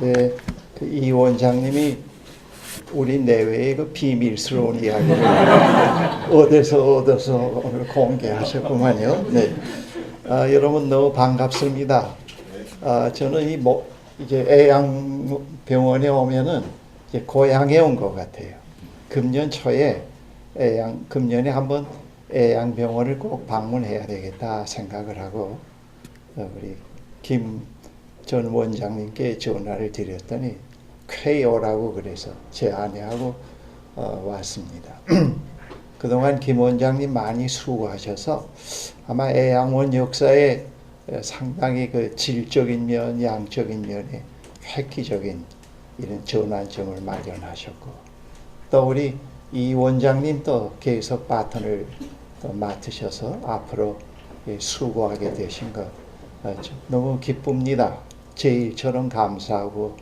왜 이 원장님이 우리 내외의 그 비밀스러운 이야기를 어디서 오늘 공개하셨구만요. 네. 여러분 너무 반갑습니다. 저는 이제 애양병원에 오면은 이제 고향에 온 것 같아요. 금년 초에 금년에 한번 애양병원을 꼭 방문해야 되겠다 생각을 하고 우리 김 전 원장님께 전화를 드렸더니 쾌요라고 그래서 제 아내하고 왔습니다. 그동안 김 원장님 많이 수고하셔서 아마 애양원 역사에 상당히 그 질적인 면, 양적인 면에 획기적인 이런 전환점을 마련하셨고, 또 우리 이 원장님 또 계속 바톤을 또 맡으셔서 앞으로 수고하게 되신 것 너무 기쁩니다. 제 일처럼 감사하고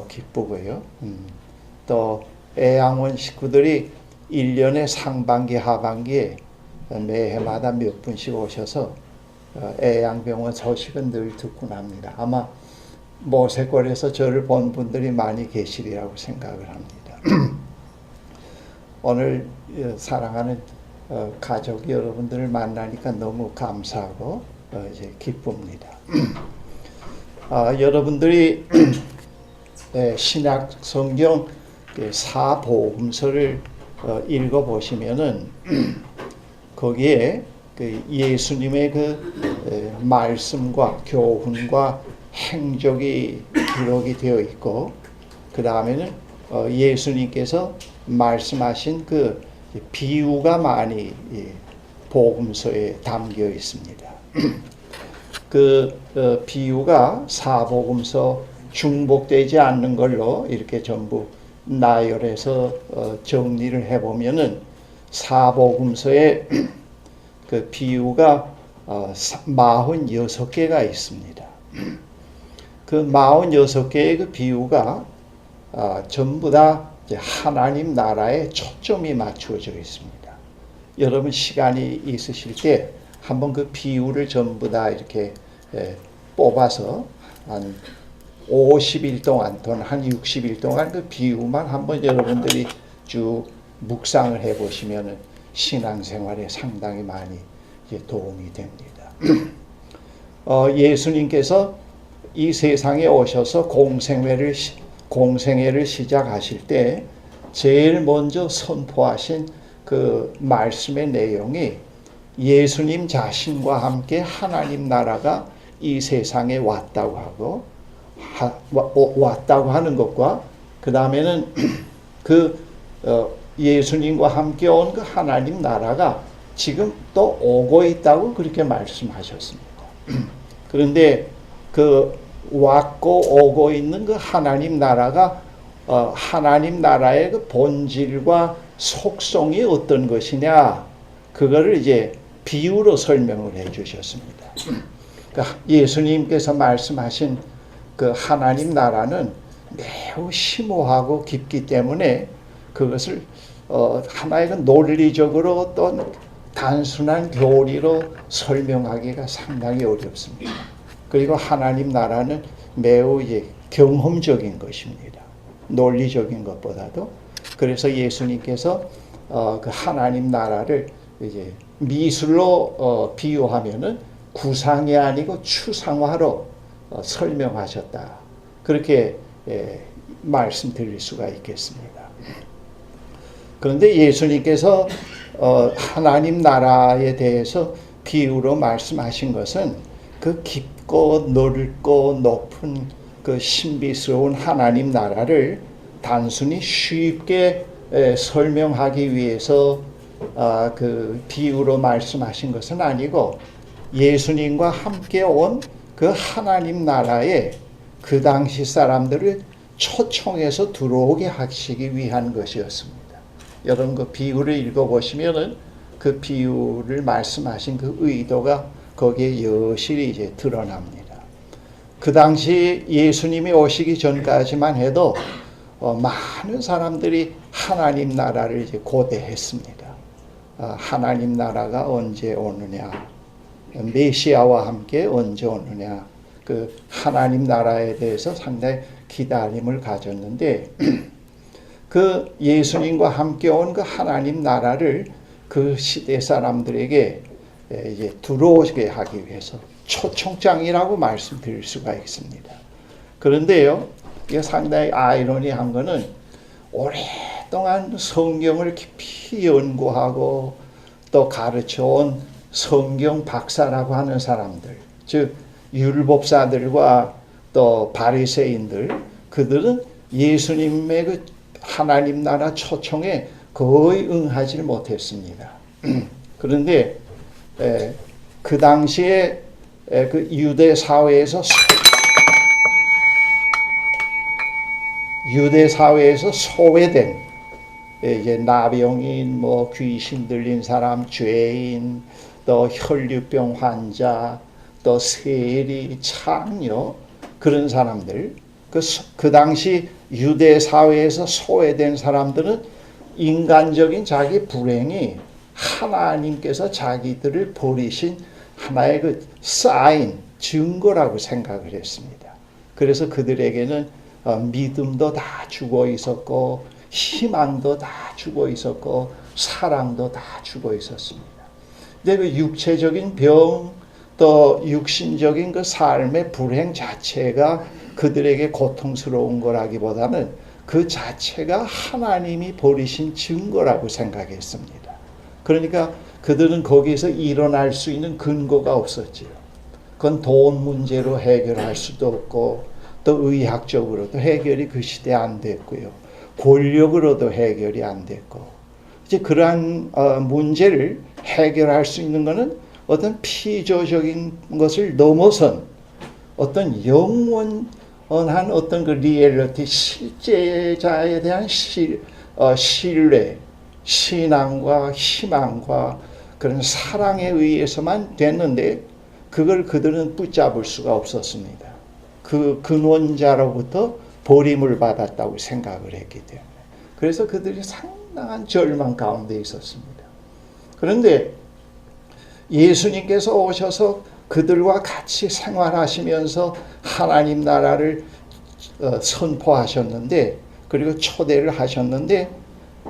기쁘고요. 또 애양원 식구들이 1년에 상반기, 하반기에 매해마다 몇 분씩 오셔서 애양병원 소식은 늘 듣곤 합니다. 아마 모세골에서 저를 본 분들이 많이 계시리라고 생각을 합니다. 오늘 사랑하는 가족 여러분들을 만나니까 너무 감사하고 이제 기쁩니다. 여러분들이 신약 성경 사복음서를 읽어보시면은 거기에 그 예수님의 그 말씀과 교훈과 행적이 기록이 되어 있고, 그 다음에는 예수님께서 말씀하신 그 비유가 많이 복음서에 담겨 있습니다. 그 비유가 사복음서 중복되지 않는 걸로 이렇게 전부 나열해서 정리를 해보면은 사복음서에 그 비유가 46개가 있습니다. 그 46개의 그 비유가 전부 다 하나님 나라에 초점이 맞추어져 있습니다. 여러분 시간이 있으실 때 한번 그 비유를 전부 다 이렇게 뽑아서 한 50일 동안 또는 한 60일 동안 그 비유만 한번 여러분들이 쭉 묵상을 해보시면 신앙생활에 상당히 많이 도움이 됩니다. 예수님께서 이 세상에 오셔서 공생애를 시작하실 때 제일 먼저 선포하신 그 말씀의 내용이 예수님 자신과 함께 하나님 나라가 이 세상에 왔다고 하고 왔다고 하는 것과 그 다음에는 예수님과 함께 온 그 하나님 나라가 지금 또 오고 있다고 그렇게 말씀하셨습니다. 그런데 그 왔고 오고 있는 그 하나님 나라가 하나님 나라의 그 본질과 속성이 어떤 것이냐, 그거를 이제 비유로 설명을 해 주셨습니다. 그러니까 예수님께서 말씀하신 그 하나님 나라는 매우 심오하고 깊기 때문에 그것을 하나의 그 논리적으로 어떤 단순한 교리로 설명하기가 상당히 어렵습니다. 그리고 하나님 나라는 매우 경험적인 것입니다. 논리적인 것보다도. 그래서 예수님께서 그 하나님 나라를 이제 미술로 비유하면은 구상이 아니고 추상화로 설명하셨다. 그렇게 말씀드릴 수가 있겠습니다. 그런데 예수님께서 하나님 나라에 대해서 비유로 말씀하신 것은 그 깊고 넓고 높은 그 신비스러운 하나님 나라를 단순히 쉽게 설명하기 위해서 그 비유로 말씀하신 것은 아니고, 예수님과 함께 온 그 하나님 나라에 그 당시 사람들을 초청해서 들어오게 하시기 위한 것이었습니다. 여러분 그 비유를 읽어보시면은 그 비유를 말씀하신 그 의도가 거기에 여실히 이제 드러납니다. 그 당시 예수님이 오시기 전까지만 해도 많은 사람들이 하나님 나라를 이제 고대했습니다. 하나님 나라가 언제 오느냐, 메시아와 함께 언제 오느냐, 그 하나님 나라에 대해서 상당히 기다림을 가졌는데 그 예수님과 함께 온 그 하나님 나라를 그 시대 사람들에게 이제 들어오게 하기 위해서 초청장이라고 말씀드릴 수가 있습니다. 그런데요, 이게 상당히 아이러니한 거는 오랫동안 성경을 깊이 연구하고 또 가르쳐온 성경 박사라고 하는 사람들, 즉 율법사들과 또 바리새인들, 그들은 예수님의 그 하나님 나라 초청에 거의 응하지 못했습니다. 그런데 그 당시에 그 유대 사회에서 소외된 이제 나병인, 뭐 귀신 들린 사람, 죄인, 또 혈류병 환자, 또 세리, 창녀, 그런 사람들, 그 당시 유대 사회에서 소외된 사람들은 인간적인 자기 불행이 하나님께서 자기들을 버리신 하나의 그 사인, 증거라고 생각을 했습니다. 그래서 그들에게는 믿음도 다 주고 있었고, 희망도 다 주고 있었고, 사랑도 다 주고 있었습니다. 근데 그 육체적인 병, 또 육신적인 그 삶의 불행 자체가 그들에게 고통스러운 거라기보다는 그 자체가 하나님이 버리신 증거라고 생각했습니다. 그러니까 그들은 거기서 일어날 수 있는 근거가 없었지요. 그건 돈 문제로 해결할 수도 없고, 또 의학적으로도 해결이 그 시대에 안 됐고요. 권력으로도 해결이 안 됐고, 이제 그러한 문제를 해결할 수 있는 것은 어떤 피조적인 것을 넘어선 어떤 영원한 어떤 그 리얼리티, 실제자에 대한 신뢰, 신앙과 희망과 그런 사랑에 의해서만 됐는데, 그걸 그들은 붙잡을 수가 없었습니다. 그 근원자로부터 버림을 받았다고 생각을 했기 때문에. 그래서 그들이 상당한 절망 가운데 있었습니다. 그런데 예수님께서 오셔서 그들과 같이 생활하시면서 하나님 나라를 선포하셨는데, 그리고 초대를 하셨는데,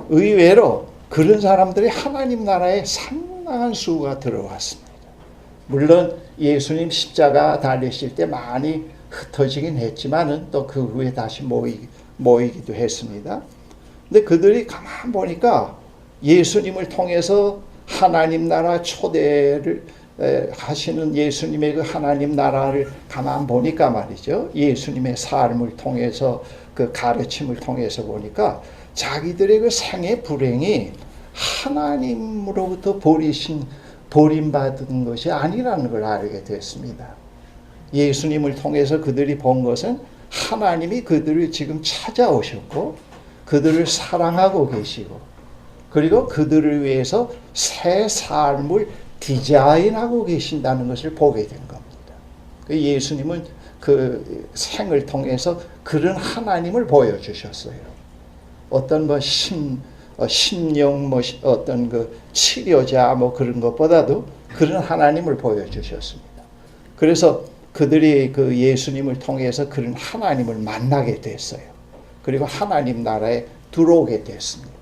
의외로 그런 사람들이 하나님 나라에 상당한 수가 들어왔습니다. 물론 예수님 십자가 달리실 때 많이 흩어지긴 했지만은 또 그 후에 다시 모이기도 했습니다. 근데 그들이 가만 보니까 예수님을 통해서 하나님 나라 초대를 하시는 예수님의 그 하나님 나라를 가만 보니까 말이죠. 예수님의 삶을 통해서, 그 가르침을 통해서 보니까 자기들의 그 생의 불행이 하나님으로부터 버림받은 것이 아니라는 걸 알게 됐습니다. 예수님을 통해서 그들이 본 것은 하나님이 그들을 지금 찾아오셨고, 그들을 사랑하고 계시고, 그리고 그들을 위해서 새 삶을 디자인하고 계신다는 것을 보게 된 겁니다. 예수님은 그 생을 통해서 그런 하나님을 보여주셨어요. 어떤 뭐 심령 어떤 그 치료자 그런 것보다도 그런 하나님을 보여주셨습니다. 그래서 그들이 그 예수님을 통해서 그런 하나님을 만나게 됐어요. 그리고 하나님 나라에 들어오게 됐습니다.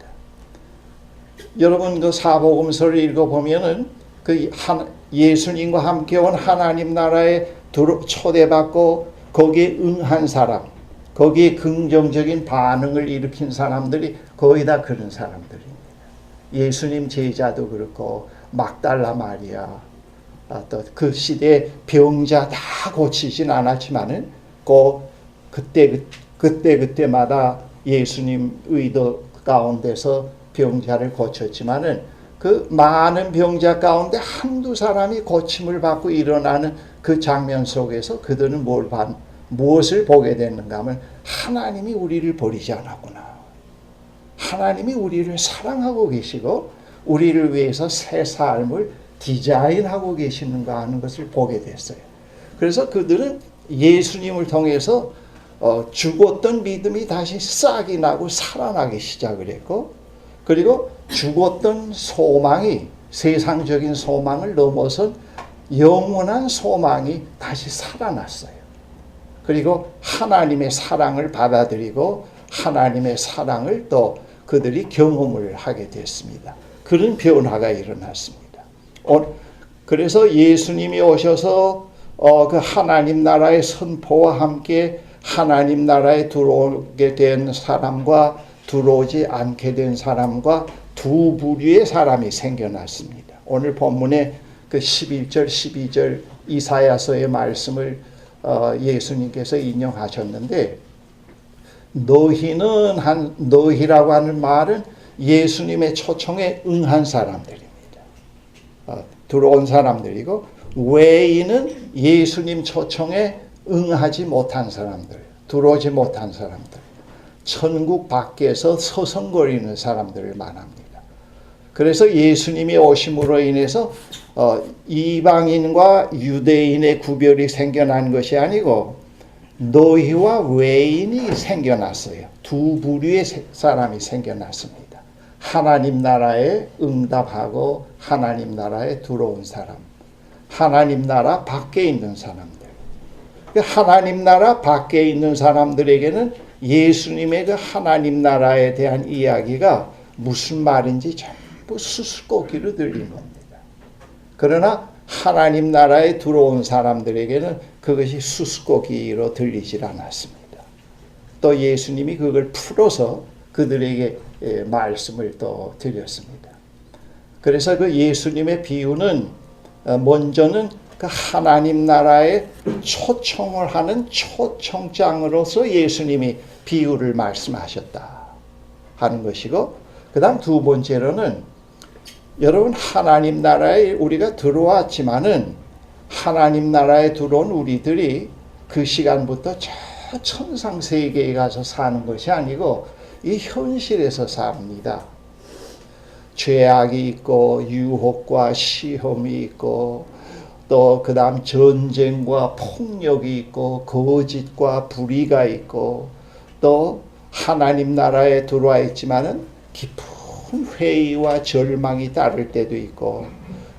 여러분 그 사복음서를 읽어보면은 그 예수님과 함께 온 하나님 나라에 초대받고 거기에 응한 사람, 거기에 긍정적인 반응을 일으킨 사람들이 거의 다 그런 사람들입니다. 예수님 제자도 그렇고, 막달라 마리아, 또 그 시대에 병자 다 고치진 않았지만은 그때마다 예수님 의도 가운데서 병자를 고쳤지만은 그 많은 병자 가운데 한두 사람이 고침을 받고 일어나는 그 장면 속에서 그들은 무엇을 보게 되는가 하면, 하나님이 우리를 버리지 않았구나. 하나님이 우리를 사랑하고 계시고 우리를 위해서 새 삶을 디자인하고 계시는가 하는 것을 보게 됐어요. 그래서 그들은 예수님을 통해서 죽었던 믿음이 다시 싹이 나고 살아나기 시작을 했고, 그리고 죽었던 소망이, 세상적인 소망을 넘어선 영원한 소망이 다시 살아났어요. 그리고 하나님의 사랑을 받아들이고 하나님의 사랑을 또 그들이 경험을 하게 됐습니다. 그런 변화가 일어났습니다. 그래서 예수님이 오셔서 그 하나님 나라의 선포와 함께 하나님 나라에 들어오게 된 사람과 들어오지 않게 된 사람과 두 부류의 사람이 생겨났습니다. 오늘 본문에 그 11절, 12절 이사야서의 말씀을 예수님께서 인용하셨는데, 너희라고 하는 말은 예수님의 초청에 응한 사람들입니다. 들어온 사람들이고, 외인은 예수님 초청에 응하지 못한 사람들, 들어오지 못한 사람들, 천국 밖에서 서성거리는 사람들을 말합니다. 그래서 예수님이 오심으로 인해서 이방인과 유대인의 구별이 생겨난 것이 아니고 너희와 외인이 생겨났어요. 두 부류의 사람이 생겨났습니다. 하나님 나라에 응답하고 하나님 나라에 들어온 사람, 하나님 나라 밖에 있는 사람들. 하나님 나라 밖에 있는 사람들에게는 예수님의 그 하나님 나라에 대한 이야기가 무슨 말인지 전부 수수께끼로 들린 겁니다. 그러나 하나님 나라에 들어온 사람들에게는 그것이 수수께끼로 들리질 않았습니다. 또 예수님이 그걸 풀어서 그들에게 말씀을 또 드렸습니다. 그래서 그 예수님의 비유는 먼저는 그 하나님 나라에 초청을 하는 초청장으로서 예수님이 비유를 말씀하셨다 하는 것이고, 그 다음 두 번째로는 여러분 하나님 나라에 우리가 들어왔지만은 하나님 나라에 들어온 우리들이 그 시간부터 저 천상 세계에 가서 사는 것이 아니고 이 현실에서 삽니다. 죄악이 있고 유혹과 시험이 있고 또 그 다음 전쟁과 폭력이 있고 거짓과 불의가 있고 또 하나님 나라에 들어와 있지만은 깊은 회의와 절망이 따를 때도 있고,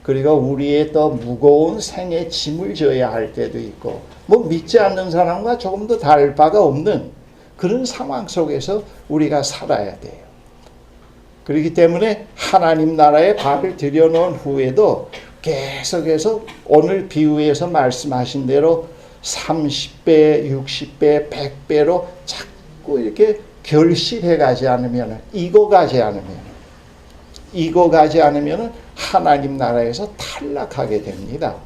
그리고 우리의 또 무거운 생의 짐을 져야 할 때도 있고, 뭐 믿지 않는 사람과 조금 더 다를 바가 없는 그런 상황 속에서 우리가 살아야 돼요. 그렇기 때문에 하나님 나라에 발을 들여놓은 후에도 계속해서 오늘 비유에서 말씀하신 대로 30배, 60배, 100배로 자꾸 이렇게 결실해 가지 않으면, 익어가지 않으면 하나님 나라에서 탈락하게 됩니다.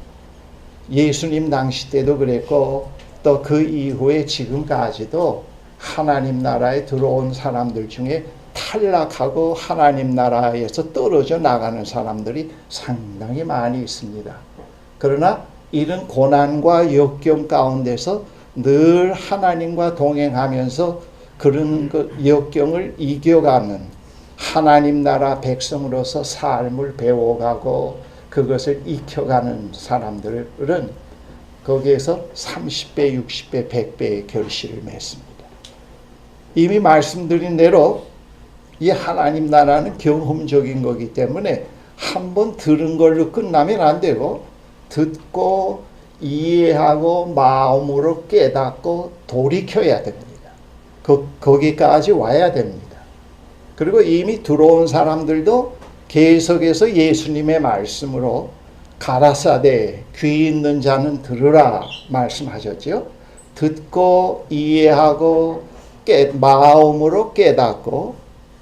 예수님 당시 때도 그랬고 또 그 이후에 지금까지도 하나님 나라에 들어온 사람들 중에 탈락하고 하나님 나라에서 떨어져 나가는 사람들이 상당히 많이 있습니다. 그러나 이런 고난과 역경 가운데서 늘 하나님과 동행하면서 그런 그 역경을 이겨가는 하나님 나라 백성으로서 삶을 배워가고 그것을 익혀가는 사람들은 거기에서 30배, 60배, 100배의 결실을 맺습니다. 이미 말씀드린 대로 이 하나님 나라는 경험적인 거기 때문에 한번 들은 걸로 끝나면 안 되고 듣고 이해하고 마음으로 깨닫고 돌이켜야 됩니다. 거기까지 와야 됩니다. 그리고 이미 들어온 사람들도 계속해서 예수님의 말씀으로 가라사대 귀 있는 자는 들으라 말씀하셨죠. 듣고 이해하고 마음으로 깨닫고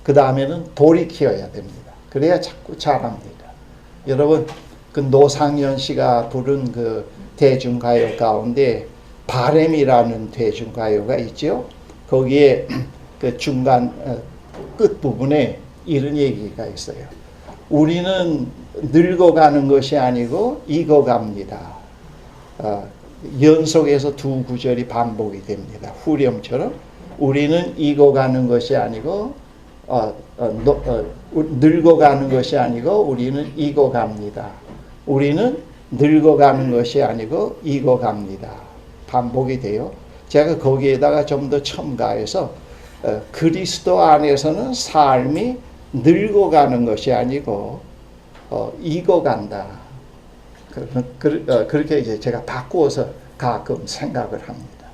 그 다음에는 돌이켜야 됩니다. 그래야 자꾸 잘합니다. 여러분 그 노상현 씨가 부른 그 대중가요 가운데 바램이라는 대중가요가 있죠. 거기에 그 중간 끝부분에 이런 얘기가 있어요. 우리는 늙어가는 것이 아니고 익어갑니다. 연속해서 두 구절이 반복이 됩니다. 후렴처럼 우리는 익어가는 것이 아니고 늙어가는 것이 아니고 우리는 익어갑니다. 우리는 늙어가는 것이 아니고 익어갑니다. 반복이 돼요. 제가 거기에다가 좀 더 첨가해서 그리스도 안에서는 삶이 늙어가는 것이 아니고 익어간다. 그렇게 이제 제가 바꾸어서 가끔 생각을 합니다.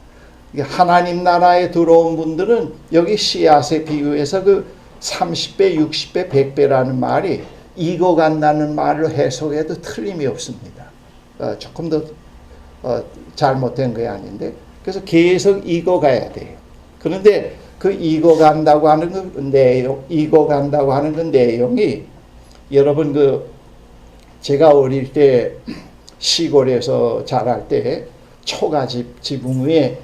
하나님 나라에 들어온 분들은 여기 씨앗의 비유에서 그 30배, 60배, 100배라는 말이 익어간다는 말로 해석해도 틀림이 없습니다. 조금 더 잘못된 게 아닌데, 그래서 계속 익어가야 돼요. 그런데 그 익어간다고 하는 그 내용이 여러분 제가 어릴 때 시골에서 자랄 때 초가집 지붕 위에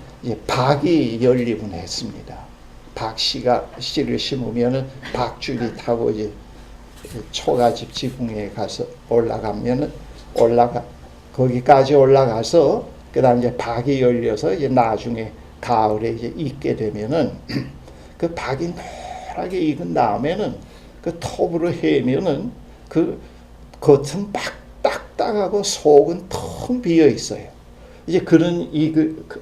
박이 연립을 했습니다. 씨를 심으면은 박줄이 타고 이제 초가집 지붕에 가서 거기까지 올라가서 그다음 이제 박이 열려서 이제 나중에 가을에 이제 익게 되면은 그 박이 노랗게 익은 다음에는 그 톱으로 해면은 그 겉은 딱딱하고 속은 텅 비어 있어요. 이제 그런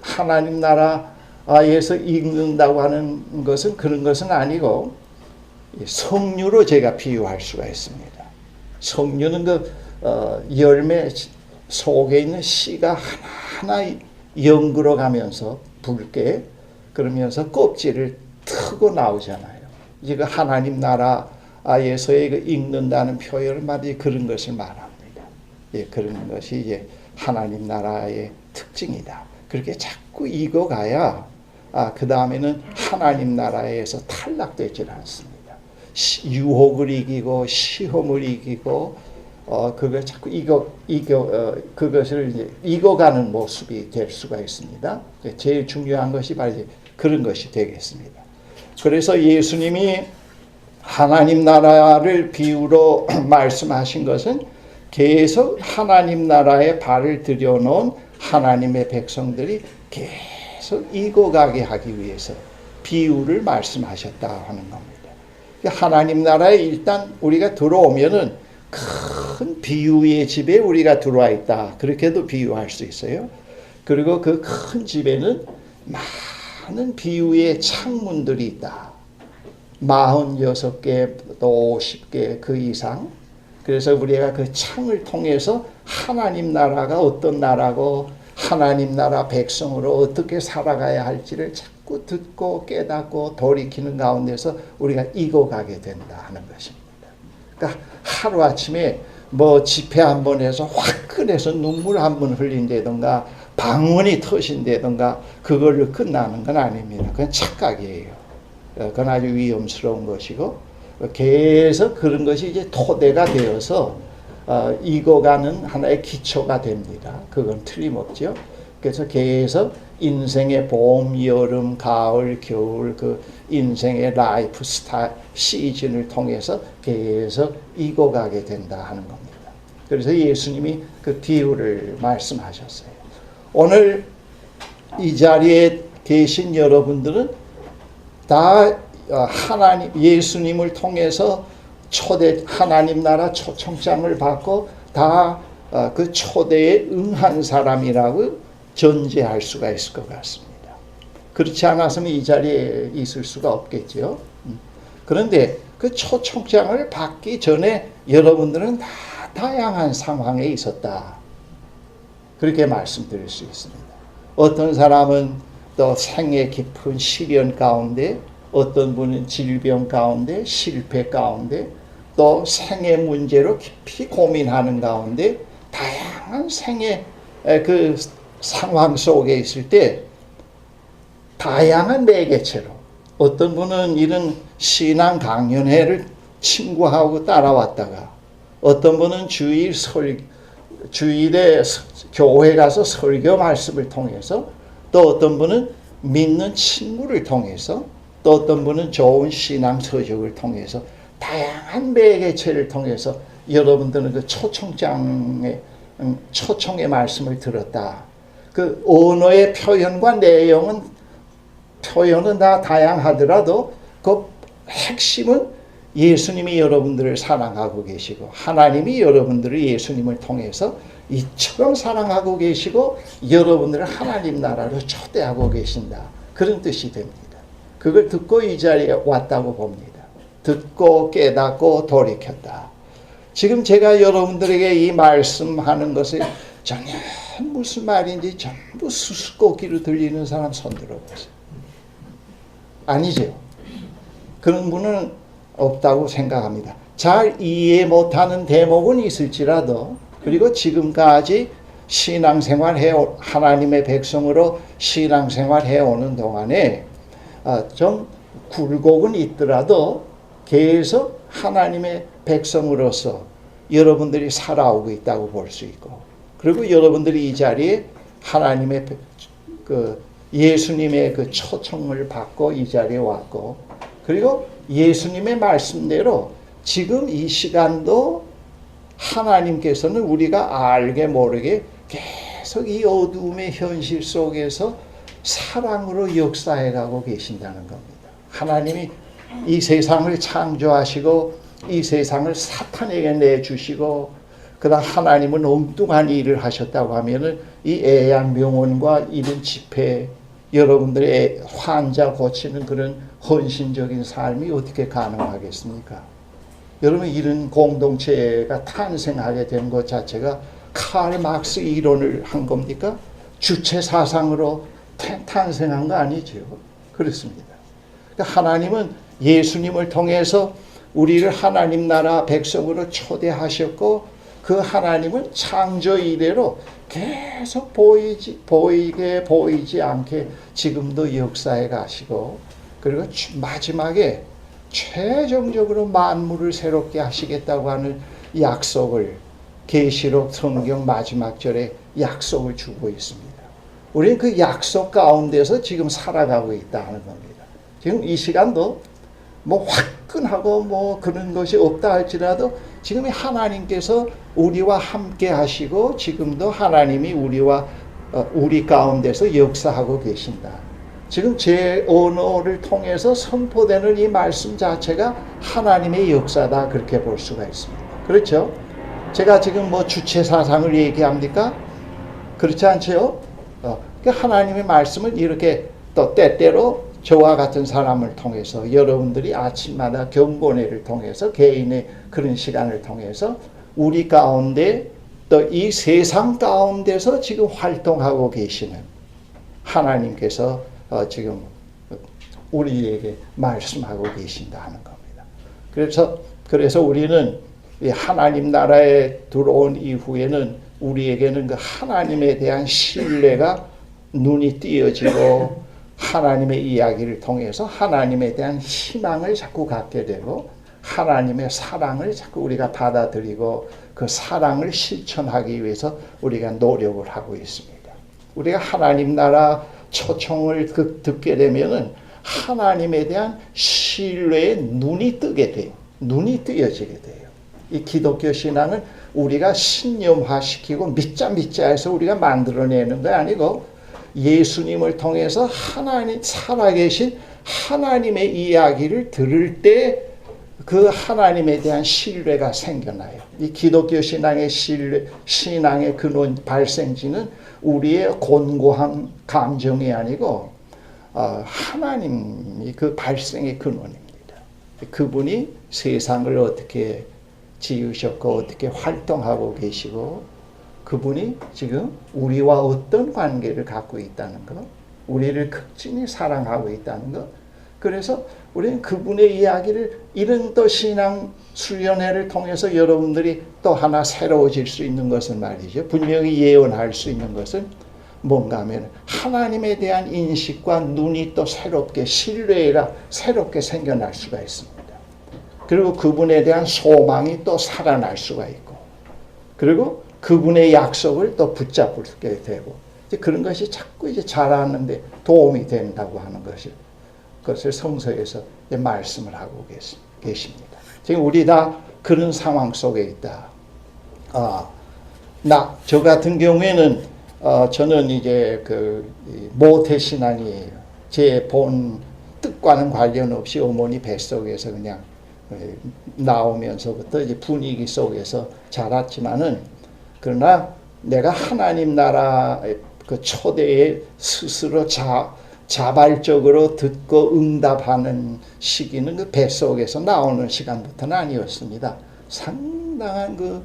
하나님 나라에서 익는다고 하는 것은 그런 것은 아니고 석류로 제가 비유할 수가 있습니다. 석류는 그 열매 속에 있는 씨가 하나하나 연그러 가면서 붉게 그러면서 껍질을 트고 나오잖아요. 이제 그 하나님 나라에서의 그 익는다는 표현을 말이 그런 것을 말합니다. 예, 그런 것이 이제 하나님 나라의 특징이다. 그렇게 자꾸 익어가야 그 다음에는 하나님 나라에서 탈락되질 않습니다. 유혹을 이기고 시험을 이기고 그걸 자꾸 그것을 이제 익어가는 모습이 될 수가 있습니다. 제일 중요한 것이 바로 이제 그런 것이 되겠습니다. 그래서 예수님이 하나님 나라를 비유로 말씀하신 것은 계속 하나님 나라에 발을 들여놓은 하나님의 백성들이 계속 익어가게 하기 위해서 비유를 말씀하셨다 하는 겁니다. 하나님 나라에 일단 우리가 들어오면은 큰 비유의 집에 우리가 들어와 있다. 그렇게도 비유할 수 있어요. 그리고 그 큰 집에는 많은 비유의 창문들이 있다. 46개 또 50개 그 이상. 그래서 우리가 그 창을 통해서 하나님 나라가 어떤 나라고 하나님 나라 백성으로 어떻게 살아가야 할지를 자꾸 듣고 깨닫고 돌이키는 가운데서 우리가 익어가게 된다 하는 것입니다. 그러니까 하루아침에 집회 한 번 해서 화끈해서 눈물 한 번 흘린다든가 방언이 터진다든가 그걸로 끝나는 건 아닙니다. 그건 착각이에요. 그건 아주 위험스러운 것이고 계속 그런 것이 이제 토대가 되어서 익어가는 하나의 기초가 됩니다. 그건 틀림없죠. 그래서 계속 인생의 봄, 여름, 가을, 겨울 그 인생의 라이프 스타일 시즌을 통해서 계속 익어가게 된다 하는 겁니다. 그래서 예수님이 그 비유를 말씀하셨어요. 오늘 이 자리에 계신 여러분들은 다 하나님 예수님을 통해서 하나님 나라 초청장을 받고 다 그 초대에 응한 사람이라고 전제할 수가 있을 것 같습니다. 그렇지 않았으면 이 자리에 있을 수가 없겠죠. 그런데 그 초청장을 받기 전에 여러분들은 다 다양한 상황에 있었다. 그렇게 말씀드릴 수 있습니다. 어떤 사람은 또 생애 깊은 시련 가운데, 어떤 분은 질병 가운데, 실패 가운데, 또 생애 문제로 깊이 고민하는 가운데 다양한 생애 그 상황 속에 있을 때 다양한 매개체로 어떤 분은 이런 신앙 강연회를 친구하고 따라왔다가 어떤 분은 주일에 교회 가서 설교 말씀을 통해서 또 어떤 분은 믿는 친구를 통해서 또 어떤 분은 좋은 신앙 서적을 통해서 다양한 매개체를 통해서 여러분들은 그 초청의 말씀을 들었다. 그 언어의 표현과 내용은 다 다양하더라도 그 핵심은 예수님이 여러분들을 사랑하고 계시고 하나님이 여러분들을 예수님을 통해서 이처럼 사랑하고 계시고 여러분들을 하나님 나라로 초대하고 계신다. 그런 뜻이 됩니다. 그걸 듣고 이 자리에 왔다고 봅니다. 듣고 깨닫고 돌이켰다. 지금 제가 여러분들에게 이 말씀하는 것을 전혀 무슨 말인지 전부 수수께끼로 들리는 사람 손 들어보세요. 아니죠. 그런 분은 없다고 생각합니다. 잘 이해 못하는 대목은 있을지라도, 그리고 지금까지 신앙생활 하나님의 백성으로 신앙생활 해오는 동안에 좀 굴곡은 있더라도 계속 하나님의 백성으로서 여러분들이 살아오고 있다고 볼 수 있고, 그리고 여러분들이 이 자리에 하나님의 예수님의 그 초청을 받고 이 자리에 왔고, 그리고 예수님의 말씀대로 지금 이 시간도 하나님께서는 우리가 알게 모르게 계속 이 어두움의 현실 속에서 사랑으로 역사해 가고 계신다는 겁니다. 하나님이 이 세상을 창조하시고 이 세상을 사탄에게 내주시고, 그다음 하나님은 엉뚱한 일을 하셨다고 하면은 이 애양병원과 이런 집회, 여러분들의 환자 고치는 그런 헌신적인 삶이 어떻게 가능하겠습니까? 여러분, 이런 공동체가 탄생하게 된 것 자체가 칼 막스 이론을 한 겁니까? 주체 사상으로 탄생한 거 아니죠. 그렇습니다. 그러니까 하나님은 예수님을 통해서 우리를 하나님 나라 백성으로 초대하셨고, 그 하나님은 창조 이래로 계속 보이지 않게 지금도 역사해 가시고, 그리고 마지막에 최종적으로 만물을 새롭게 하시겠다고 하는 약속을 계시록 성경 마지막 절에 약속을 주고 있습니다. 우리는 그 약속 가운데서 지금 살아가고 있다는 겁니다. 지금 이 시간도 뭐 화끈하고 뭐 그런 것이 없다 할지라도 지금 하나님께서 우리와 함께 하시고 지금도 하나님이 우리 가운데서 역사하고 계신다. 지금 제 언어를 통해서 선포되는 이 말씀 자체가 하나님의 역사다, 그렇게 볼 수가 있습니다. 그렇죠? 제가 지금 뭐 주체 사상을 얘기합니까? 그렇지 않죠? 하나님의 말씀을 이렇게 또 때때로 저와 같은 사람을 통해서, 여러분들이 아침마다 경건회를 통해서, 개인의 그런 시간을 통해서 우리 가운데 또 이 세상 가운데서 지금 활동하고 계시는 하나님께서 지금 우리에게 말씀하고 계신다는 겁니다. 그래서 우리는 하나님 나라에 들어온 이후에는 우리에게는 그 하나님에 대한 신뢰가 눈이 띄어지고, 하나님의 이야기를 통해서 하나님에 대한 희망을 자꾸 갖게 되고, 하나님의 사랑을 자꾸 우리가 받아들이고 그 사랑을 실천하기 위해서 우리가 노력을 하고 있습니다. 우리가 하나님 나라 초청을 듣게 되면은 하나님에 대한 신뢰에 눈이 뜨게 돼요. 눈이 띄어지게 돼요. 이 기독교 신앙은 우리가 신념화시키고 믿자 해서 우리가 만들어내는 게 아니고, 예수님을 통해서 하나님, 살아계신 하나님의 이야기를 들을 때 그 하나님에 대한 신뢰가 생겨나요. 이 기독교 신앙의 신앙의 근원 발생지는 우리의 곤고한 감정이 아니고 하나님이 그 발생의 근원입니다. 그분이 세상을 어떻게 지으셨고 어떻게 활동하고 계시고, 그분이 지금 우리와 어떤 관계를 갖고 있다는 것, 우리를 극진히 사랑하고 있다는 것. 그래서 우리는 그분의 이야기를, 이런 또 신앙 수련회를 통해서 여러분들이 또 하나 새로워질 수 있는 것은 말이죠. 분명히 예언할 수 있는 것은 뭔가 하면 하나님에 대한 인식과 눈이 또 새롭게, 신뢰가 새롭게 생겨날 수가 있습니다. 그리고 그분에 대한 소망이 또 살아날 수가 있고, 그리고 그분의 약속을 또 붙잡게 되고, 이제 그런 것이 자꾸 이제 자라는데 도움이 된다고 하는 그것을 성서에서 말씀을 하고 계십니다. 지금 우리 다 그런 상황 속에 있다. 저 같은 경우에는 저는 이제 그 모태신앙이에요. 제 본 뜻과는 관련 없이 어머니 뱃속에서 그냥 나오면서부터 이제 분위기 속에서 자랐지만은, 그러나 내가 하나님 나라 그 초대에 스스로 자발적으로 듣고 응답하는 시기는 그 뱃속에서 나오는 시간부터는 아니었습니다. 상당한 그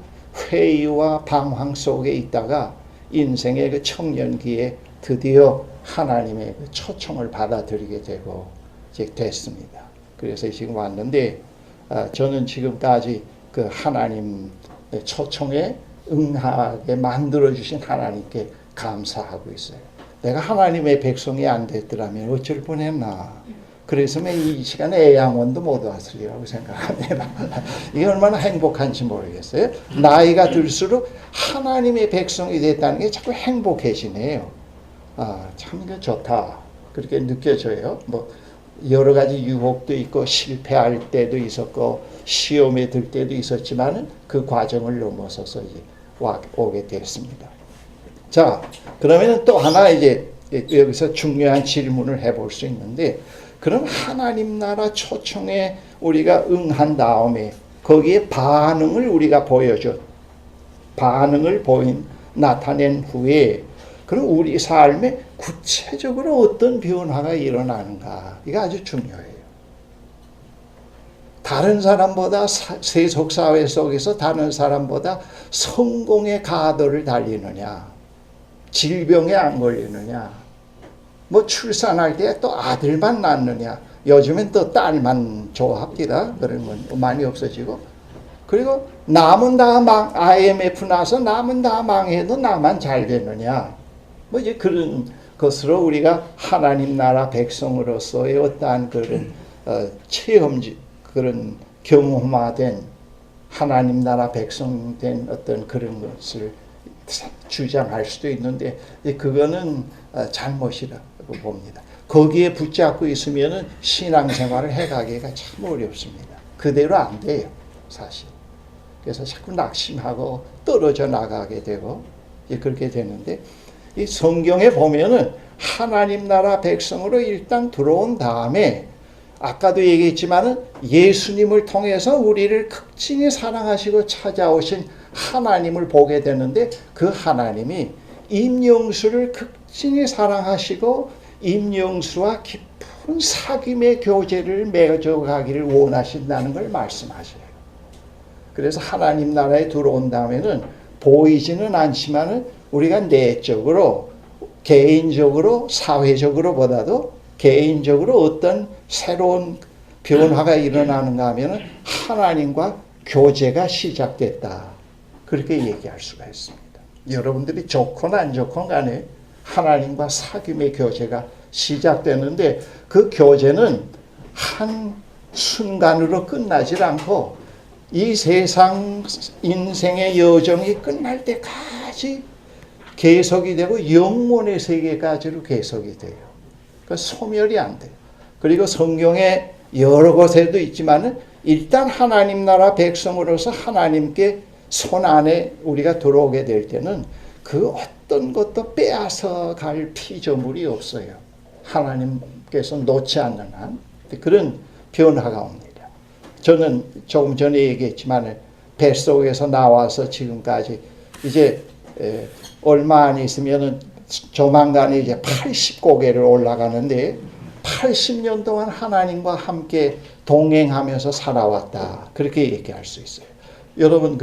회의와 방황 속에 있다가 인생의 그 청년기에 드디어 하나님의 그 초청을 받아들이게 되고 이제 됐습니다. 그래서 지금 왔는데 저는 지금까지 그 하나님 초청에 응하게 만들어주신 하나님께 감사하고 있어요. 내가 하나님의 백성이 안 됐더라면 어쩔 뻔했나. 그래서면 이 시간에 애양원도 못 왔으리라고 생각합니다. 이게 얼마나 행복한지 모르겠어요. 나이가 들수록 하나님의 백성이 됐다는 게 자꾸 행복해지네요. 참 좋다. 그렇게 느껴져요. 뭐 여러 가지 유혹도 있고 실패할 때도 있었고 시험에 들 때도 있었지만 그 과정을 넘어서서 이제 오게 됐습니다. 자, 그러면 또 하나 이제 여기서 중요한 질문을 해볼 수 있는데, 그럼 하나님 나라 초청에 우리가 응한 다음에 거기에 반응을 우리가 반응을 나타낸 후에 그럼 우리 삶에 구체적으로 어떤 변화가 일어나는가, 이게 아주 중요해요. 다른 사람보다 세속사회 속에서 다른 사람보다 성공의 가도를 달리느냐, 질병에 안 걸리느냐, 뭐 출산할 때 또 아들만 낳느냐, 요즘엔 또 딸만 좋아합니다. 그런 건 많이 없어지고, 그리고 남은 다 IMF 나서 남은 다 망해도 나만 잘 되느냐, 뭐 이제 그런 것으로 우리가 하나님 나라 백성으로서의 어떠한 그런 그런 경험화된 하나님 나라 백성 된 어떤 그런 것을 주장할 수도 있는데, 그거는 잘못이라고 봅니다. 거기에 붙잡고 있으면은 신앙생활을 해가기가 참 어렵습니다. 그대로 안 돼요, 사실. 그래서 자꾸 낙심하고 떨어져 나가게 되고 그렇게 되는데, 이 성경에 보면은 하나님 나라 백성으로 일단 들어온 다음에 아까도 얘기했지만은 예수님을 통해서 우리를 극진히 사랑하시고 찾아오신 하나님을 보게 되는데, 그 하나님이 임영수를 극진히 사랑하시고 임영수와 깊은 사귐의 교제를 맺어가기를 원하신다는 걸 말씀하셔요. 그래서 하나님 나라에 들어온 다음에는 보이지는 않지만은 우리가 내적으로, 개인적으로, 사회적으로 보다도 개인적으로 어떤 새로운 변화가 일어나는가 하면은 하나님과 교제가 시작됐다. 그렇게 얘기할 수가 있습니다. 여러분들이 좋건 안 좋건 간에 하나님과 사귐의 교제가 시작되는데, 그 교제는 한 순간으로 끝나질 않고 이 세상 인생의 여정이 끝날 때까지 계속이 되고 영원의 세계까지로 계속이 돼요. 그 소멸이 안 돼요. 그리고 성경에 여러 곳에도 있지만은 일단 하나님 나라 백성으로서 하나님께 손 안에 우리가 들어오게 될 때는 그 어떤 것도 빼앗아 갈 피조물이 없어요. 하나님께서 놓지 않는 한 그런 변화가 옵니다. 저는 조금 전에 얘기했지만 뱃속에서 나와서 지금까지 이제 얼마 안 있으면은 조만간에 이제 80고개를 올라가는데, 80년 동안 하나님과 함께 동행하면서 살아왔다. 그렇게 얘기할 수 있어요. 여러분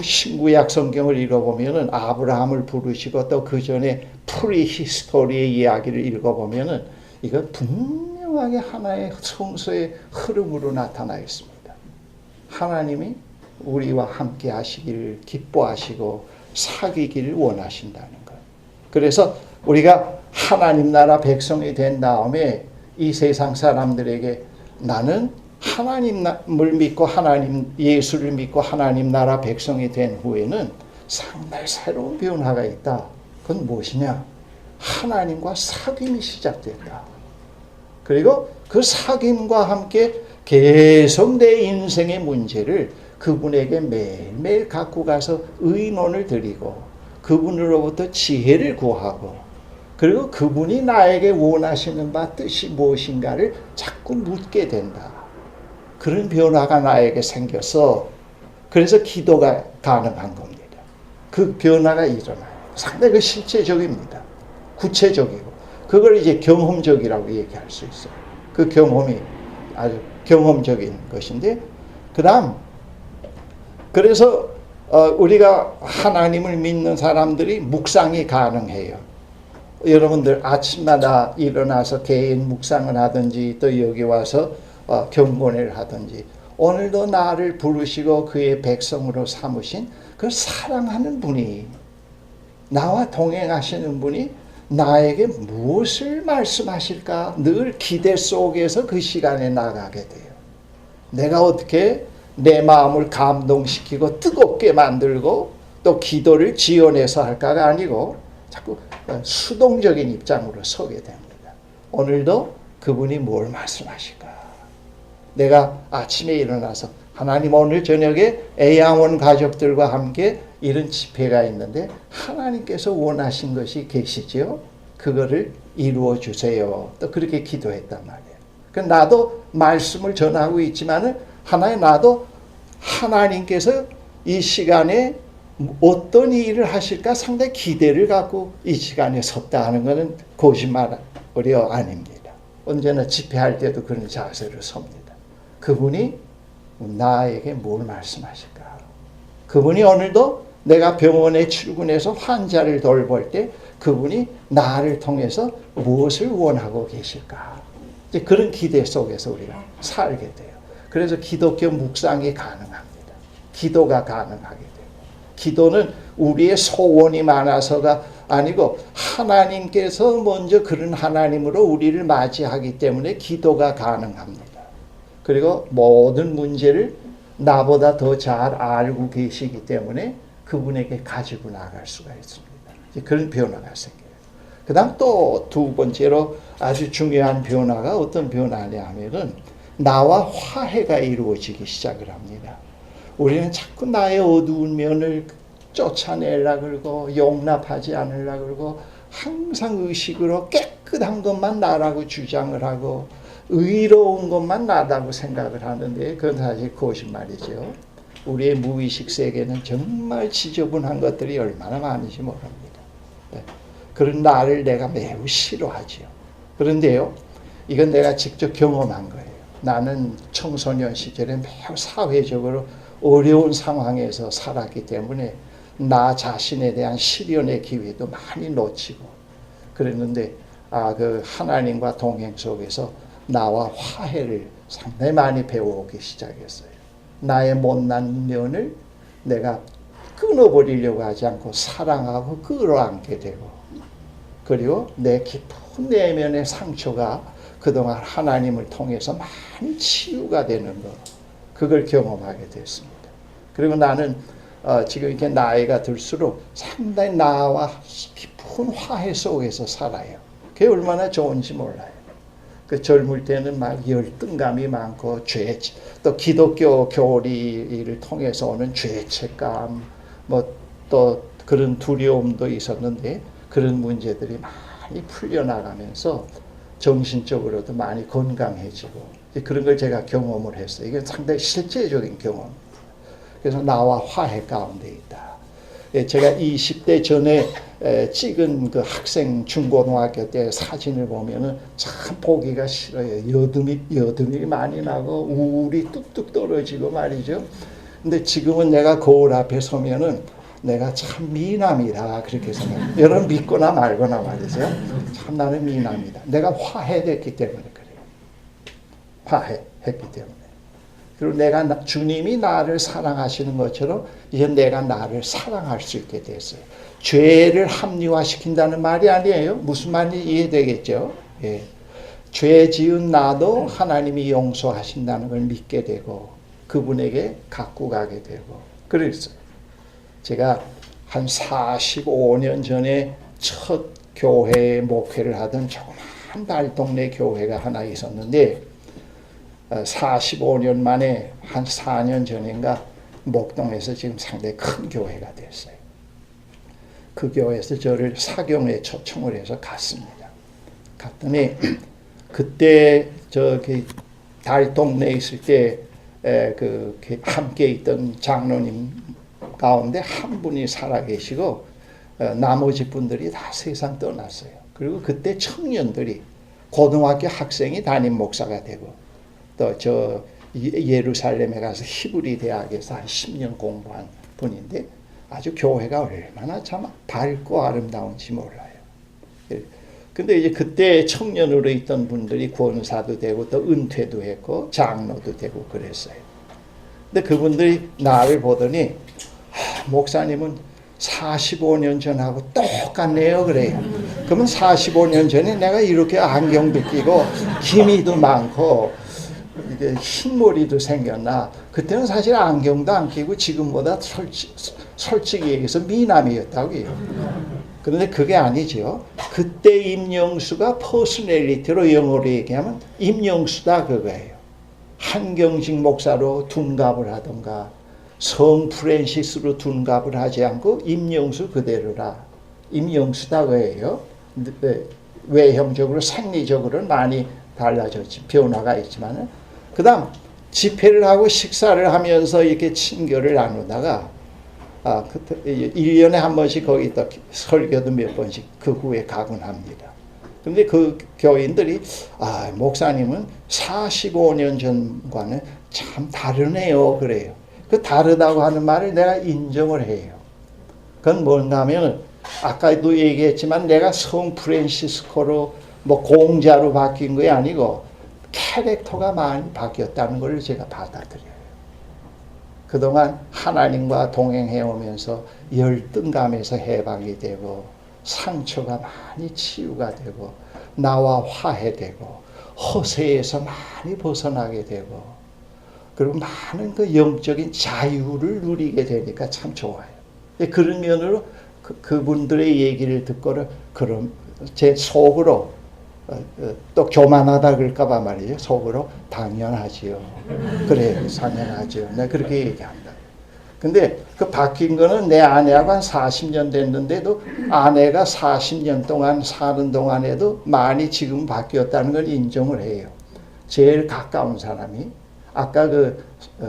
신구약 성경을 읽어보면은 아브라함을 부르시고 또 그 전에 프리히스토리의 이야기를 읽어보면은 이거 분명하게 하나의 성서의 흐름으로 나타나 있습니다. 하나님이 우리와 함께 하시기를 기뻐하시고 사귀기를 원하신다는 것. 그래서 우리가 하나님 나라 백성이 된 다음에 이 세상 사람들에게 나는 하나님을 믿고 예수를 믿고 하나님 나라 백성이 된 후에는 상당히 새로운 변화가 있다. 그건 무엇이냐? 하나님과 사귐이 시작된다. 그리고 그 사귐과 함께 계속 내 인생의 문제를 그분에게 매일매일 갖고 가서 의논을 드리고 그분으로부터 지혜를 구하고, 그리고 그분이 나에게 원하시는 바 뜻이 무엇인가를 자꾸 묻게 된다. 그런 변화가 나에게 생겨서 그래서 기도가 가능한 겁니다. 그 변화가 일어나요. 상당히 실제적입니다. 구체적이고 그걸 이제 경험적이라고 얘기할 수 있어요. 그 경험이 아주 경험적인 것인데, 그래서 우리가 하나님을 믿는 사람들이 묵상이 가능해요. 여러분들 아침마다 일어나서 개인 묵상을 하든지 또 여기 와서 경건을 하든지 오늘도 나를 부르시고 그의 백성으로 삼으신 그 사랑하는 분이 나와 동행하시는 분이 나에게 무엇을 말씀하실까 늘 기대 속에서 그 시간에 나가게 돼요. 내가 어떻게 내 마음을 감동시키고 뜨겁게 만들고 또 기도를 지원해서 할까가 아니고 자꾸 수동적인 입장으로 서게 됩니다. 오늘도 그분이 뭘 말씀하실까? 내가 아침에 일어나서 하나님 오늘 저녁에 애양원 가족들과 함께 이런 집회가 있는데 하나님께서 원하신 것이 계시지요? 그거를 이루어 주세요. 또 그렇게 기도했단 말이에요. 나도 말씀을 전하고 있지만은 하나의 나도 하나님께서 이 시간에 어떤 일을 하실까 상당히 기대를 갖고 이 시간에 섰다 하는 것은 거짓말이 아닙니다. 언제나 집회할 때도 그런 자세를 섭니다. 그분이 나에게 뭘 말씀하실까? 그분이 오늘도 내가 병원에 출근해서 환자를 돌볼 때 그분이 나를 통해서 무엇을 원하고 계실까? 이제 그런 기대 속에서 우리가 살게 돼요. 그래서 기독교 묵상이 가능합니다. 기도가 가능하게 돼요. 기도는 우리의 소원이 많아서가 아니고 하나님께서 먼저 그런 하나님으로 우리를 맞이하기 때문에 기도가 가능합니다. 그리고 모든 문제를 나보다 더 잘 알고 계시기 때문에 그분에게 가지고 나갈 수가 있습니다. 그런 변화가 생겨요. 그 다음 또 두 번째로 아주 중요한 변화가 어떤 변화냐 하면은 나와 화해가 이루어지기 시작을 합니다. 우리는 자꾸 나의 어두운 면을 쫓아내려고 그러고 용납하지 않으려고 그러고 항상 의식으로 깨끗한 것만 나라고 주장을 하고 의로운 것만 나다고 생각을 하는데 그건 사실 거짓말이죠. 우리의 무의식 세계는 정말 지저분한 것들이 얼마나 많은지 모릅니다. 그런 나를 내가 매우 싫어하지요. 그런데요, 이건 내가 직접 경험한 거예요. 나는 청소년 시절에 매우 사회적으로 어려운 상황에서 살았기 때문에 나 자신에 대한 실현의 기회도 많이 놓치고 그랬는데 그 하나님과 동행 속에서 나와 화해를 상당히 많이 배워오기 시작했어요. 나의 못난 면을 내가 끊어버리려고 하지 않고 사랑하고 끌어안게 되고 그리고 내 깊은 내면의 상처가 그동안 하나님을 통해서 많이 치유가 되는 것 그걸 경험하게 됐습니다. 그리고 나는 지금 이렇게 나이가 들수록 상당히 나와 깊은 화해 속에서 살아요. 그게 얼마나 좋은지 몰라요. 그 젊을 때는 막 열등감이 많고 또 기독교 교리를 통해서 오는 죄책감 뭐 또 그런 두려움도 있었는데 그런 문제들이 많이 풀려나가면서 정신적으로도 많이 건강해지고 그런 걸 제가 경험을 했어요. 이게 상당히 실제적인 경험입니다. 그래서 나와 화해 가운데 있다. 제가 20대 전에 찍은 그 학생 중고등학교 때 사진을 보면은 참 보기가 싫어요. 여드름이 많이 나고 우울이 뚝뚝 떨어지고 말이죠. 근데 지금은 내가 거울 앞에 서면은 내가 참 미남이다 그렇게 생각해요. 여러분 믿거나 말거나 말이죠. 참 나는 미남이다. 내가 화해됐기 때문에 그래요. 화해했기 때문에. 그리고 내가 주님이 나를 사랑하시는 것처럼 이제 내가 나를 사랑할 수 있게 됐어요. 죄를 합리화시킨다는 말이 아니에요. 무슨 말인지 이해되겠죠? 예. 죄 지은 나도 하나님이 용서하신다는 걸 믿게 되고 그분에게 갖고 가게 되고 그랬어요. 제가 한 45년 전에 첫 교회 목회를 하던 조그만 달동네 교회가 하나 있었는데 45년 만에 한 4년 전인가 목동에서 지금 상당히 큰 교회가 됐어요. 그 교회에서 저를 사경에 초청을 해서 갔습니다. 갔더니 그때 저기 달동네에 있을 때 그 함께 있던 장로님 가운데 한 분이 살아계시고 나머지 분들이 다 세상 떠났어요. 그리고 그때 청년들이 고등학교 학생이 담임 목사가 되고 또 저 예루살렘에 가서 히브리 대학에서 한 10년 공부한 분인데 아주 교회가 얼마나 참 밝고 아름다운지 몰라요. 근데 이제 그때 청년으로 있던 분들이 권사도 되고 또 은퇴도 했고 장로도 되고 그랬어요. 근데 그분들이 나를 보더니 목사님은 45년 전하고 똑같네요 그래요. 그러면 45년 전에 내가 이렇게 안경도 끼고 기미도 많고 이게 흰머리도 생겼나? 그때는 사실 안경도 안 끼고 지금보다 솔직히 얘기해서 미남이었다고요. 그런데 그게 아니죠. 그때 임영수가 퍼스널리티로 영어로 얘기하면 임영수다 그거예요. 한경직 목사로 둔갑을 하던가 성 프랜시스로 둔갑을 하지 않고 임영수 그대로라. 임영수다 그거예요. 외형적으로 생리적으로는 많이 달라졌지 변화가 있지만은 그 다음 집회를 하고 식사를 하면서 이렇게 친교를 나누다가 1년에 한 번씩 거기 또 설교도 몇 번씩 그 후에 가곤 합니다. 근데 그 교인들이 목사님은 45년 전과는 참 다르네요 그래요. 그 다르다고 하는 말을 내가 인정을 해요. 그건 뭔가 하면 아까도 얘기했지만 내가 성 프란시스코로 뭐 공자로 바뀐 게 아니고 캐릭터가 많이 바뀌었다는 걸 제가 받아들여요. 그동안 하나님과 동행해 오면서 열등감에서 해방이 되고 상처가 많이 치유가 되고 나와 화해되고 허세에서 많이 벗어나게 되고 그리고 많은 그 영적인 자유를 누리게 되니까 참 좋아요. 그런 면으로 그분들의 얘기를 듣고는 그럼 제 속으로 또 교만하다 그럴까봐 말이죠. 속으로 당연하지요. 그래, 당연하지요. 내가 그렇게 얘기한다. 근데 그 바뀐 거는 내 아내하고 한 40년 됐는데도 아내가 40년 동안 사는 동안에도 많이 지금 바뀌었다는 걸 인정을 해요. 제일 가까운 사람이 아까 그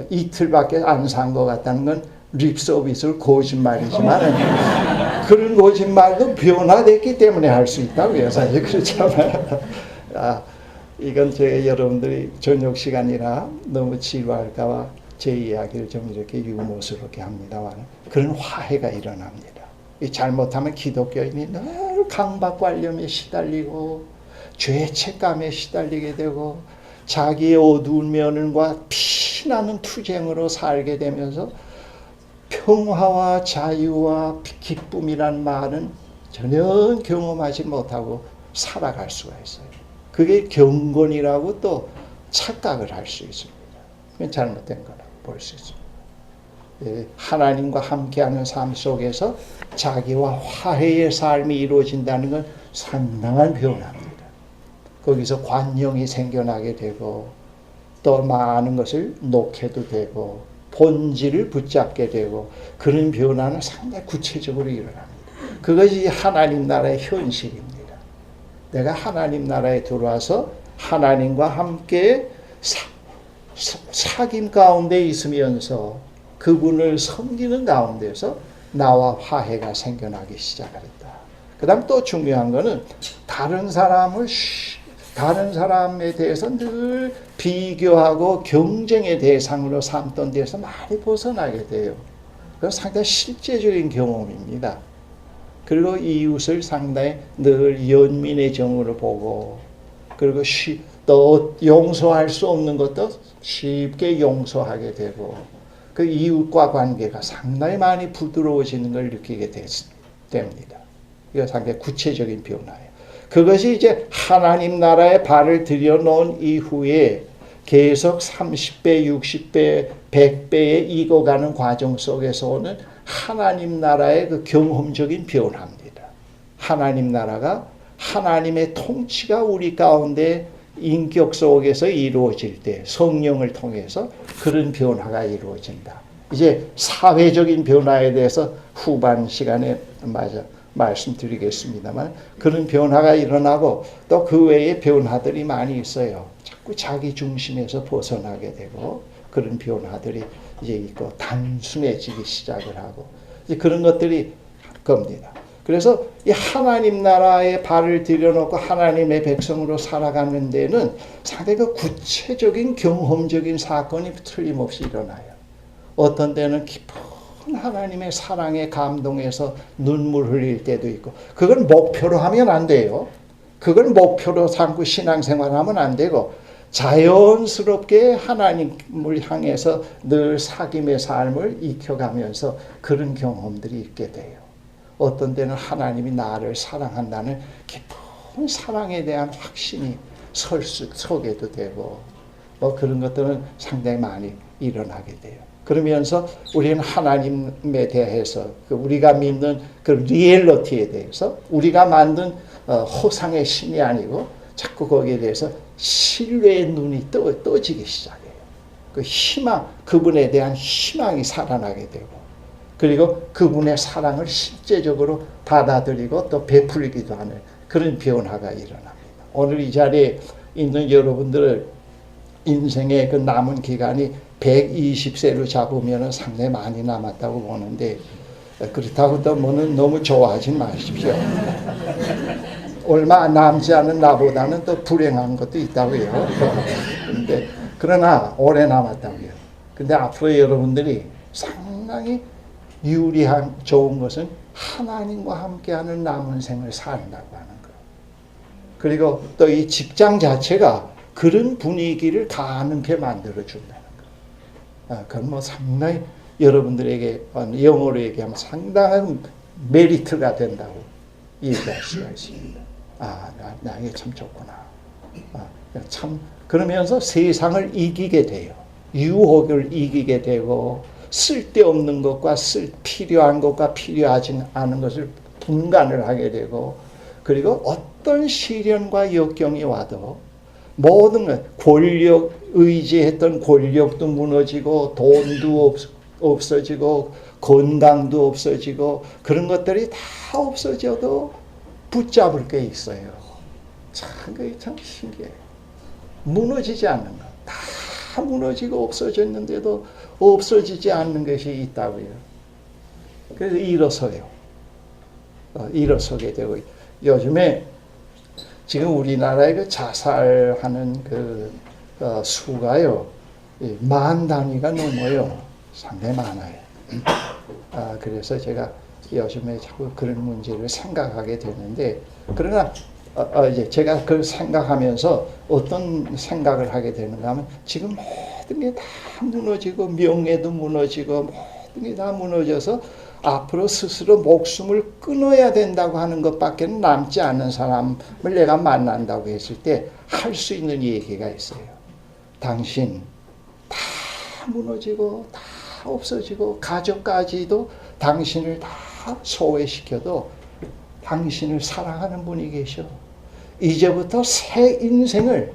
이틀밖에 안 산 것 같다는 건 립서비스를 거짓말이지만 그런 거짓말도 변화됐기 때문에 할 수 있다고요. 사실 그렇잖아요. 이건 제가 여러분들이 저녁 시간이라 너무 지루할까봐 제 이야기를 좀 이렇게 유머스럽게 합니다만 그런 화해가 일어납니다. 잘못하면 기독교인이 늘 강박관념에 시달리고 죄책감에 시달리게 되고 자기의 어두운 면과 피나는 투쟁으로 살게 되면서 평화와 자유와 기쁨이란 말은 전혀 경험하지 못하고 살아갈 수가 있어요. 그게 경건이라고 또 착각을 할 수 있습니다. 그건 잘못된 거라고 볼 수 있습니다. 하나님과 함께하는 삶 속에서 자기와 화해의 삶이 이루어진다는 건 상당한 변화입니다. 거기서 관용이 생겨나게 되고 또 많은 것을 놓게도 되고 본질을 붙잡게 되고 그런 변화는 상당히 구체적으로 일어납니다. 그것이 하나님 나라의 현실입니다. 내가 하나님 나라에 들어와서 하나님과 함께 사귐 가운데 있으면서 그분을 섬기는 가운데서 나와 화해가 생겨나기 시작했다. 그 다음 또 중요한 거는 다른 사람에 대해서 늘 비교하고 경쟁의 대상으로 삼던 데서 많이 벗어나게 돼요. 그래서 상당히 실제적인 경험입니다. 그리고 이웃을 상당히 늘 연민의 정으로 보고 그리고 또 용서할 수 없는 것도 쉽게 용서하게 되고 그 이웃과 관계가 상당히 많이 부드러워지는 걸 느끼게 됩니다. 이거 상당히 구체적인 변화예요. 그것이 이제 하나님 나라에 발을 들여놓은 이후에 계속 30배, 60배, 100배에 익어가는 과정 속에서 오는 하나님 나라의 그 경험적인 변화입니다. 하나님 나라가 하나님의 통치가 우리 가운데 인격 속에서 이루어질 때 성령을 통해서 그런 변화가 이루어진다. 이제 사회적인 변화에 대해서 후반 시간에 말씀드리겠습니다만 그런 변화가 일어나고 또 그 외에 변화들이 많이 있어요. 자꾸 자기 중심에서 벗어나게 되고 그런 변화들이 이제 있고 단순해지기 시작을 하고 이제 그런 것들이 겁니다. 그래서 이 하나님 나라에 발을 들여놓고 하나님의 백성으로 살아가는 데는 상당히 그 구체적인 경험적인 사건이 틀림없이 일어나요. 어떤 때는 깊은 하나님의 사랑에 감동해서 눈물 흘릴 때도 있고, 그걸 목표로 하면 안 돼요. 그걸 목표로 삼고 신앙생활하면 안 되고, 자연스럽게 하나님을 향해서 늘 사귐의 삶을 익혀가면서 그런 경험들이 있게 돼요. 어떤 때는 하나님이 나를 사랑한다는 깊은 사랑에 대한 확신이 서게도 되고, 뭐 그런 것들은 상당히 많이 일어나게 돼요. 그러면서 우리는 하나님에 대해서, 우리가 믿는 그 리얼리티에 대해서, 우리가 만든 허상의 신이 아니고 자꾸 거기에 대해서 신뢰의 눈이 떠지기 시작해요. 그 희망, 그분에 대한 희망이 살아나게 되고, 그리고 그분의 사랑을 실제적으로 받아들이고 또 베풀기도 하는 그런 변화가 일어납니다. 오늘 이 자리에 있는 여러분들을 인생의 그 남은 기간이 120세로 잡으면 상당히 많이 남았다고 보는데, 그렇다고 또 뭐는 너무 좋아하지 마십시오. 얼마 남지 않은 나보다는 더 불행한 것도 있다고요. 그러나 오래 남았다고요. 근데 앞으로 여러분들이 상당히 유리한 좋은 것은 하나님과 함께하는 남은 생을 산다고 하는 거예요. 그리고 또 이 직장 자체가 그런 분위기를 가능케 만들어준다는 거예요. 그건 뭐 상당히 여러분들에게 영어로 얘기하면 상당한 메리트가 된다고 얘기할 수가 있습니다. 나에게 참 좋구나. 참 그러면서 세상을 이기게 돼요. 유혹을 이기게 되고, 쓸데없는 것과 필요한 것과 필요하지 않은 것을 분간을 하게 되고, 그리고 어떤 시련과 역경이 와도 모든 것, 권력, 의지했던 권력도 무너지고, 돈도 없어지고, 건강도 없어지고, 그런 것들이 다 없어져도 붙잡을 게 있어요. 그게 참 신기해요. 무너지지 않는 것. 다 무너지고 없어졌는데도 없어지지 않는 것이 있다고요. 그래서 일어서요. 일어서게 되고, 요즘에 지금 우리나라의 그 자살하는 수가요, 10,000 단위가 넘어요. 상당히 많아요. 그래서 제가 요즘에 자꾸 그런 문제를 생각하게 되는데, 그러나 이제 제가 그걸 생각하면서 어떤 생각을 하게 되는가 하면, 지금 모든 게 다 무너지고, 명예도 무너지고, 모든 게 다 무너져서 앞으로 스스로 목숨을 끊어야 된다고 하는 것밖에 남지 않은 사람을 내가 만난다고 했을 때 할 수 있는 얘기가 있어요. 당신 다 무너지고 다 없어지고 가족까지도 당신을 다 소외시켜도 당신을 사랑하는 분이 계셔. 이제부터 새 인생을,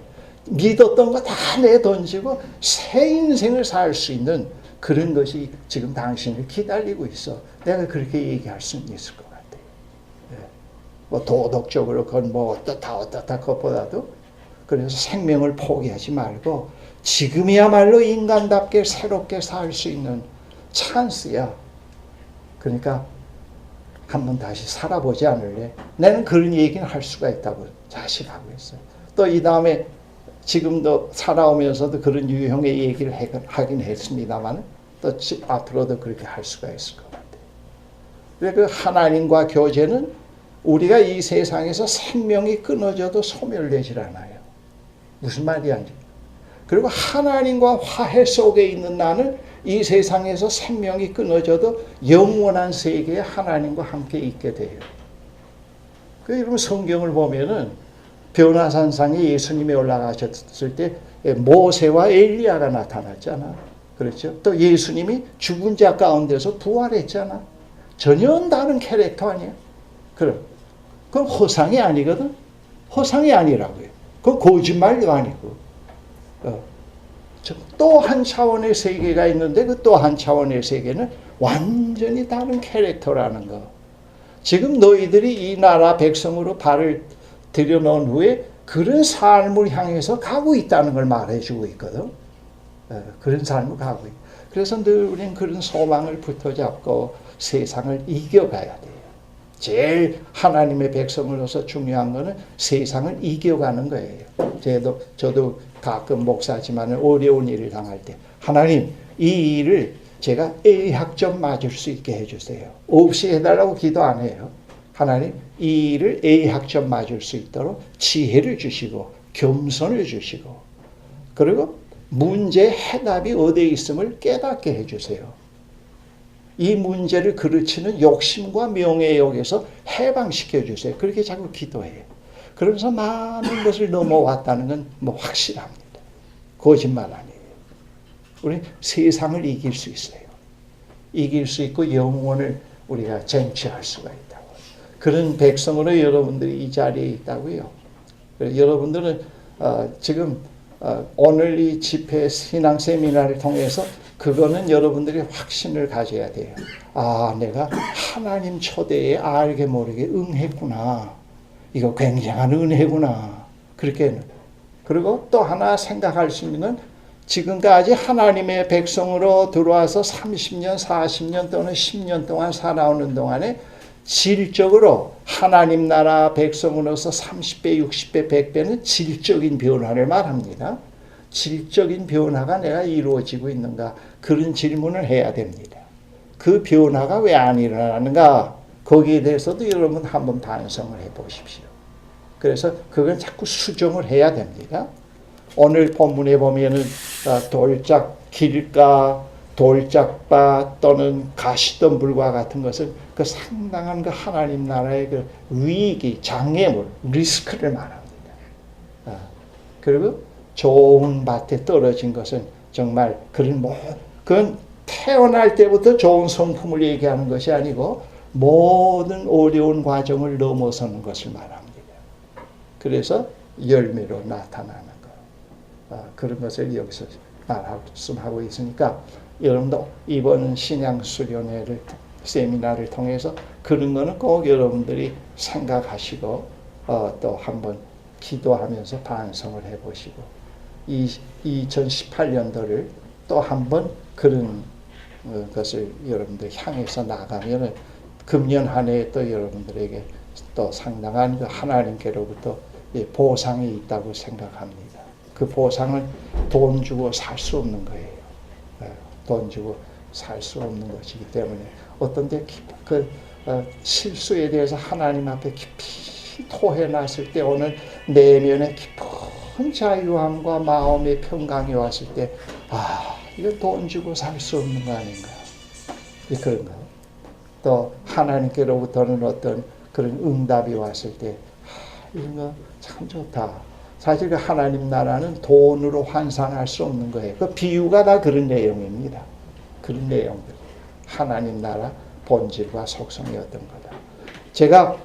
믿었던 거 다 내던지고 새 인생을 살 수 있는 그런 것이 지금 당신을 기다리고 있어. 내가 그렇게 얘기할 수는 있을 것 같아요. 뭐 도덕적으로 그건 뭐 어떻다 그것보다도, 그래서 생명을 포기하지 말고 지금이야말로 인간답게 새롭게 살 수 있는 찬스야. 그러니까 한번 다시 살아보지 않을래? 나는 그런 얘기는 할 수가 있다고 자신하고 있어요. 또 이 다음에 지금도 살아오면서도 그런 유형의 얘기를 하긴 했습니다만, 또 앞으로도 그렇게 할 수가 있을 것 같아요. 그 하나님과 교제는 우리가 이 세상에서 생명이 끊어져도 소멸되질 않아요. 무슨 말이야지? 그리고 하나님과 화해 속에 있는 나는 이 세상에서 생명이 끊어져도 영원한 세계에 하나님과 함께 있게 돼요. 여러분 성경을 보면은 변화산상에 예수님이 올라가셨을 때 모세와 엘리야가 나타났잖아. 그렇죠? 또 예수님이 죽은 자 가운데서 부활했잖아. 전혀 다른 캐릭터 아니야. 그럼 그건 허상이 아니거든. 허상이 아니라고요. 그건 거짓말도 아니고. 또 한 차원의 세계가 있는데 그 또 한 차원의 세계는 완전히 다른 캐릭터라는 거. 지금 너희들이 이 나라 백성으로 발을 들여놓은 후에 그런 삶을 향해서 가고 있다는 걸 말해주고 있거든. 그런 삶을 가고 있고. 그래서 늘 우리는 그런 소망을 붙어잡고 세상을 이겨가야 돼요. 제일 하나님의 백성으로서 중요한 거는 세상을 이겨가는 거예요. 저도 가끔 목사지만 어려운 일을 당할 때 하나님 이 일을 제가 A학점 맞을 수 있게 해주세요. 없이 해달라고 기도 안 해요. 하나님 이 일을 A학점 맞을 수 있도록 지혜를 주시고 겸손을 주시고 그리고 문제의 해답이 어디에 있음을 깨닫게 해주세요. 이 문제를 그르치는 욕심과 명예욕에서 해방시켜 주세요. 그렇게 자꾸 기도해요. 그러면서 많은 것을 넘어왔다는 건 뭐 확실합니다. 거짓말 아니에요. 우리 세상을 이길 수 있어요. 이길 수 있고 영혼을 우리가 쟁취할 수가 있다고. 그런 백성으로 여러분들이 이 자리에 있다고요. 여러분들은 지금 오늘 이 집회 신앙 세미나를 통해서 그거는 여러분들이 확신을 가져야 돼요. 아, 내가 하나님 초대에 알게 모르게 응했구나. 이거 굉장한 은혜구나. 그렇게. 그리고 또 하나 생각할 수 있는 지금까지 하나님의 백성으로 들어와서 30년, 40년 또는 10년 동안 살아오는 동안에 질적으로 하나님 나라 백성으로서 30배, 60배, 100배는 질적인 변화를 말합니다. 질적인 변화가 내가 이루어지고 있는가? 그런 질문을 해야 됩니다. 그 변화가 왜 안 일어나는가? 거기에 대해서도 여러분 한번 반성을 해보십시오. 그래서 그건 자꾸 수정을 해야 됩니다. 오늘 본문에 보면은 돌짝 길가, 돌짝바 또는 가시덤불과 같은 것은 그 상당한 그 하나님 나라의 그 위기, 장애물, 리스크를 말합니다. 그리고 좋은 밭에 떨어진 것은 정말 그건 태어날 때부터 좋은 성품을 얘기하는 것이 아니고 모든 어려운 과정을 넘어서는 것을 말합니다. 그래서 열매로 나타나는 것. 그런 것을 여기서 말씀하고 있으니까 여러분도 이번 신앙 수련회를 세미나를 통해서 그런 거는 꼭 여러분들이 생각하시고 또 한번 기도하면서 반성을 해보시고 2018년도를 또 한번 그런 것을 여러분들 향해서 나가면은 금년 한 해에 또 여러분들에게 또 상당한 그 하나님께로부터 보상이 있다고 생각합니다. 그 보상은 돈 주고 살 수 없는 거예요. 돈 주고 살 수 없는 것이기 때문에 어떤 데 그 실수에 대해서 하나님 앞에 깊이 토해놨을 때 오늘 내면에 깊은 자유함과 마음의 평강이 왔을 때 이거 돈 주고 살 수 없는 거 아닌가. 그런 거. 또 하나님께로부터는 어떤 그런 응답이 왔을 때 이런 거 참 좋다. 사실 그 하나님 나라는 돈으로 환산할 수 없는 거예요. 그 비유가 다 그런 내용입니다. 그런 내용들. 하나님 나라 본질과 속성이 어떤 거다. 제가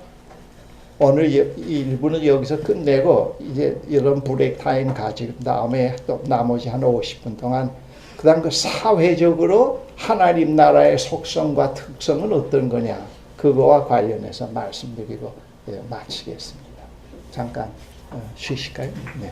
오늘 일부는 여기서 끝내고 이제 이런 브레이크 타임 가지고 다음에 또 나머지 한 50분 동안 그다음 그 사회적으로 하나님 나라의 속성과 특성은 어떤 거냐 그거와 관련해서 말씀드리고 마치겠습니다. 잠깐 쉬실까요? 네.